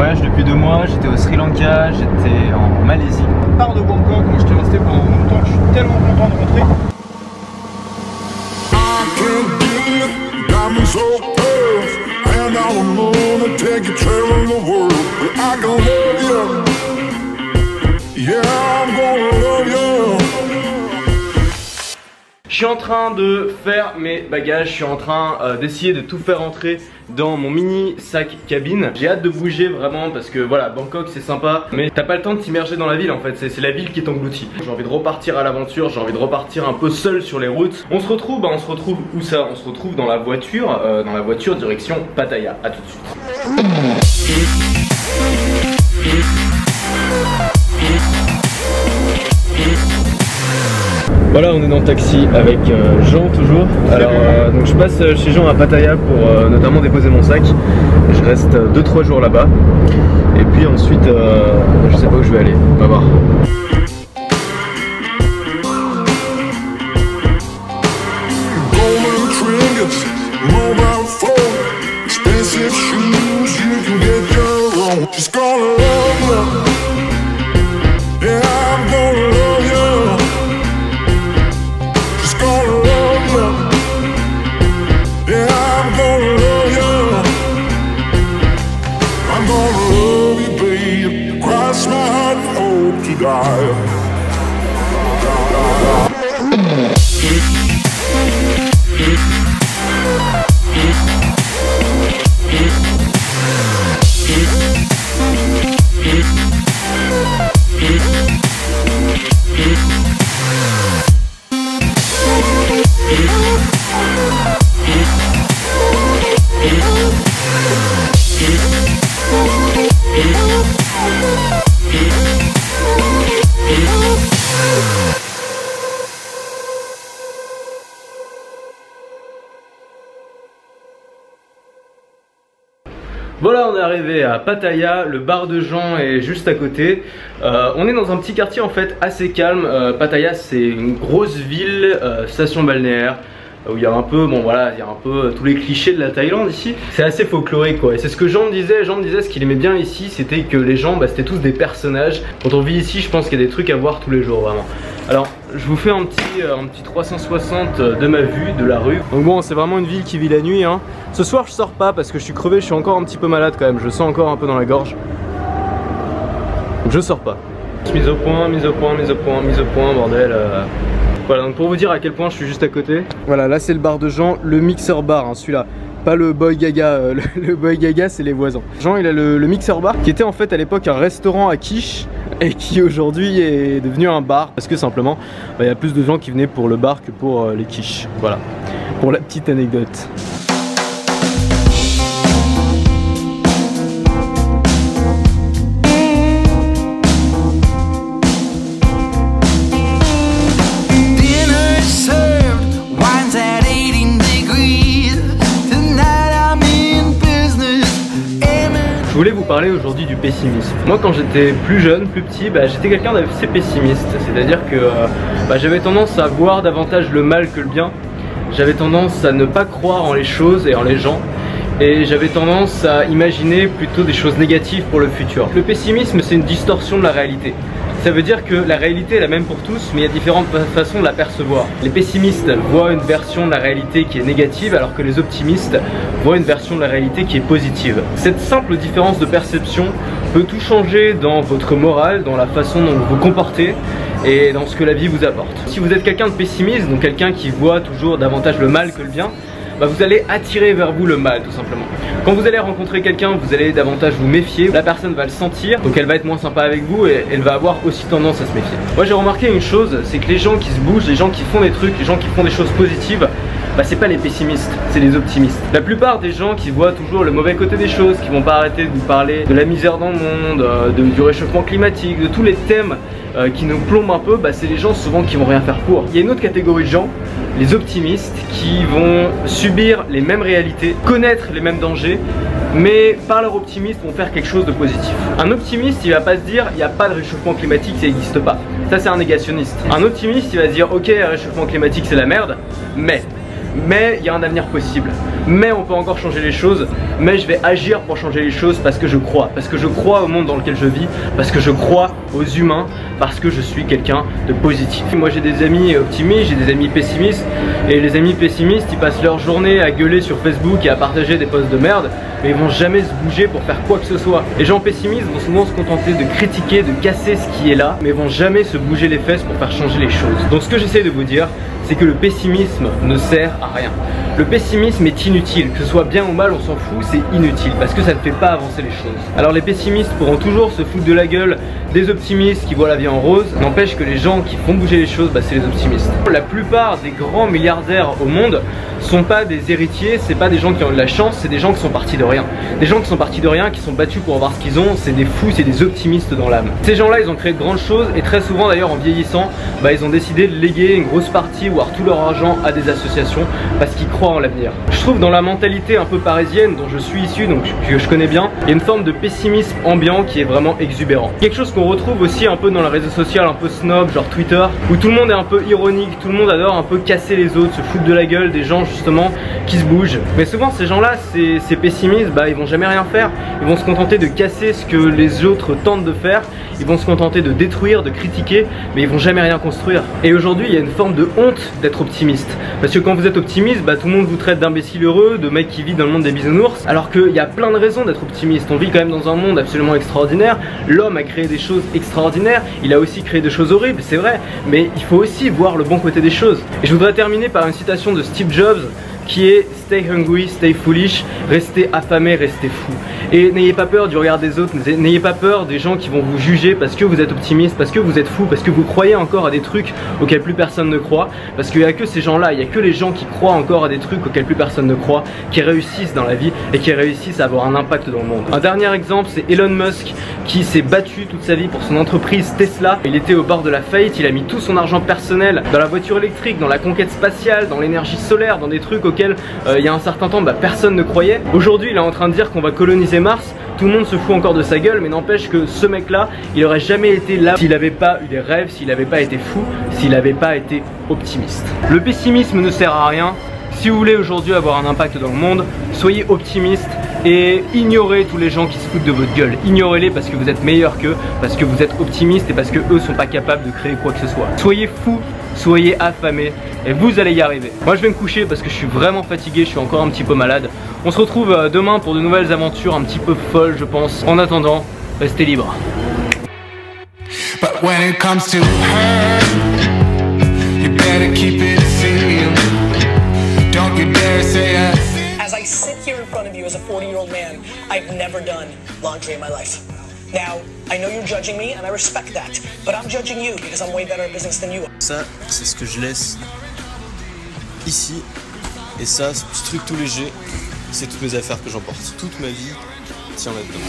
voyage depuis 2 mois, j'étais au Sri Lanka, j'étais en Malaisie. Je pars de Bangkok, moi j'étais resté pendant longtemps, je suis tellement content de rentrer. Je suis en train de faire mes bagages, je suis en train d'essayer de tout faire rentrer dans mon mini sac cabine. J'ai hâte de bouger vraiment parce que voilà, Bangkok c'est sympa, mais t'as pas le temps de t'immerger dans la ville en fait, c'est la ville qui t'engloutit. J'ai envie de repartir à l'aventure, j'ai envie de repartir un peu seul sur les routes. On se retrouve où ça? On se retrouve dans la voiture direction Pattaya. À tout de suite. Voilà, on est dans le taxi avec Jean toujours. Alors donc je passe chez Jean à Pattaya pour notamment déposer mon sac. Je reste 2-3 jours là-bas. Et puis ensuite je sais pas où je vais aller, on va voir. Voilà, on est arrivé à Pattaya, le bar de Jean est juste à côté. On est dans un petit quartier en fait assez calme. Pattaya c'est une grosse ville, station balnéaire, où il y a un peu, bon voilà, il y a un peu tous les clichés de la Thaïlande ici. C'est assez folklorique quoi, et c'est ce que Jean me disait. Jean me disait ce qu'il aimait bien ici, c'était que les gens, c'était tous des personnages. Quand on vit ici, je pense qu'il y a des trucs à voir tous les jours vraiment. Alors, je vous fais un petit 360 de ma vue, de la rue. Donc bon, c'est vraiment une ville qui vit la nuit hein. Ce soir, je sors pas parce que je suis crevé, je suis encore un petit peu malade quand même. Je sens encore un peu dans la gorge. Donc je sors pas. Mise au point, bordel. Voilà, donc pour vous dire à quel point je suis juste à côté. Voilà, là c'est le bar de Jean, le mixer bar, hein, celui-là. Pas le Boy Gaga, le Boy Gaga c'est les voisins. Jean il a le mixer bar qui était en fait à l'époque un restaurant à quiche et qui aujourd'hui est devenu un bar parce que simplement il y a plus de gens qui venaient pour le bar que pour les quiches. Voilà, pour la petite anecdote. Je voulais vous parler aujourd'hui du pessimisme. Moi quand j'étais plus jeune, plus petit, j'étais quelqu'un d'assez pessimiste. C'est-à-dire que j'avais tendance à voir davantage le mal que le bien. J'avais tendance à ne pas croire en les choses et en les gens. Et j'avais tendance à imaginer plutôt des choses négatives pour le futur. Le pessimisme c'est une distorsion de la réalité. Ça veut dire que la réalité est la même pour tous, mais il y a différentes façons de la percevoir. Les pessimistes voient une version de la réalité qui est négative, alors que les optimistes voient une version de la réalité qui est positive. Cette simple différence de perception peut tout changer dans votre morale, dans la façon dont vous vous comportez et dans ce que la vie vous apporte. Si vous êtes quelqu'un de pessimiste, donc quelqu'un qui voit toujours davantage le mal que le bien, vous allez attirer vers vous le mal tout simplement. Quand vous allez rencontrer quelqu'un, vous allez davantage vous méfier, la personne va le sentir, donc elle va être moins sympa avec vous et elle va avoir aussi tendance à se méfier. Moi j'ai remarqué une chose, c'est que les gens qui se bougent, les gens qui font des trucs, les gens qui font des choses positives, c'est pas les pessimistes, c'est les optimistes. La plupart des gens qui voient toujours le mauvais côté des choses, qui vont pas arrêter de vous parler de la misère dans le monde, du réchauffement climatique, de tous les thèmes qui nous plombent un peu, c'est les gens souvent qui vont rien faire pour. Il y a une autre catégorie de gens, les optimistes, qui vont subir les mêmes réalités, connaître les mêmes dangers, mais par leur optimisme vont faire quelque chose de positif. Un optimiste, il va pas se dire il n'y a pas de réchauffement climatique, ça n'existe pas. Ça c'est un négationniste. Un optimiste, il va se dire ok, le réchauffement climatique c'est la merde, mais il y a un avenir possible, mais on peut encore changer les choses, mais je vais agir pour changer les choses parce que je crois au monde dans lequel je vis, parce que je crois aux humains, parce que je suis quelqu'un de positif. Moi j'ai des amis optimistes, j'ai des amis pessimistes, et les amis pessimistes ils passent leur journée à gueuler sur Facebook et à partager des posts de merde, mais ils vont jamais se bouger pour faire quoi que ce soit. Les gens pessimistes vont souvent se contenter de critiquer, de casser ce qui est là, mais vont jamais se bouger les fesses pour faire changer les choses. Donc ce que j'essaie de vous dire, c'est que le pessimisme ne sert à rien. Le pessimisme est inutile, que ce soit bien ou mal, on s'en fout, c'est inutile parce que ça ne fait pas avancer les choses. Alors les pessimistes pourront toujours se foutre de la gueule des optimistes qui voient la vie en rose, n'empêche que les gens qui font bouger les choses, bah, c'est les optimistes. La plupart des grands milliardaires au monde sont pas des héritiers, c'est pas des gens qui ont de la chance, c'est des gens qui sont partis de rien. Des gens qui sont partis de rien, qui sont battus pour avoir ce qu'ils ont, c'est des fous, c'est des optimistes dans l'âme. Ces gens-là, ils ont créé de grandes choses et très souvent d'ailleurs en vieillissant, bah, ils ont décidé de léguer une grosse partie, voire tout leur argent à des associations parce qu'ils croient en l'avenir. Je trouve dans la mentalité un peu parisienne dont je suis issu, donc que je connais bien, il y a une forme de pessimisme ambiant qui est vraiment exubérant. Quelque chose qu'on retrouve aussi un peu dans le réseau social un peu snob, genre Twitter, où tout le monde est un peu ironique, tout le monde adore un peu casser les autres, se foutre de la gueule des gens justement qui se bougent. Mais souvent ces gens-là, ces pessimistes, bah ils vont jamais rien faire, ils vont se contenter de casser ce que les autres tentent de faire, ils vont se contenter de détruire, de critiquer, mais ils vont jamais rien construire. Et aujourd'hui il y a une forme de honte d'être optimiste, parce que quand vous êtes optimiste, bah tout le monde vous traite d'imbécile heureux, de mec qui vit dans le monde des bisounours, alors qu'il y a plein de raisons d'être optimiste. On vit quand même dans un monde absolument extraordinaire, l'homme a créé des choses extraordinaires, il a aussi créé des choses horribles, c'est vrai, mais il faut aussi voir le bon côté des choses. Et je voudrais terminer par une citation de Steve Jobs qui est « Stay hungry, stay foolish », restez affamé, restez fou. Et n'ayez pas peur du regard des autres, n'ayez pas peur des gens qui vont vous juger parce que vous êtes optimiste, parce que vous êtes fou, parce que vous croyez encore à des trucs auxquels plus personne ne croit, parce qu'il n'y a que ces gens-là, il n'y a que les gens qui croient encore à des trucs auxquels plus personne ne croit, qui réussissent dans la vie et qui réussissent à avoir un impact dans le monde. Un dernier exemple, c'est Elon Musk qui s'est battu toute sa vie pour son entreprise Tesla. Il était au bord de la faillite, il a mis tout son argent personnel dans la voiture électrique, dans la conquête spatiale, dans l'énergie solaire, dans des trucs auxquels il y a un certain temps bah, personne ne croyait. Aujourd'hui il est en train de dire qu'on va coloniser Mars, tout le monde se fout encore de sa gueule, mais n'empêche que ce mec là il aurait jamais été là s'il n'avait pas eu des rêves, s'il n'avait pas été fou, s'il n'avait pas été optimiste. Le pessimisme ne sert à rien. Si vous voulez aujourd'hui avoir un impact dans le monde, soyez optimiste et ignorez tous les gens qui se foutent de votre gueule. Ignorez-les parce que vous êtes meilleur qu'eux, parce que vous êtes optimiste et parce que eux sont pas capables de créer quoi que ce soit. Soyez fous, soyez affamés et vous allez y arriver. Moi je vais me coucher parce que je suis vraiment fatigué, je suis encore un petit peu malade. On se retrouve demain pour de nouvelles aventures un petit peu folles je pense. En attendant, restez libres. But when it comes to her, you better keep it sealed. Don't you dare say a... As I sit here in front of you as a 40-year-old man, I've never done laundry in my life. Now, I know you're judging me and I respect that, but I'm judging you because I'm way better at business than you are. Ça, c'est ce que je laisse ici. Et ça, ce petit truc tout léger, c'est toutes mes affaires que j'emporte. Toute ma vie tient là-dedans.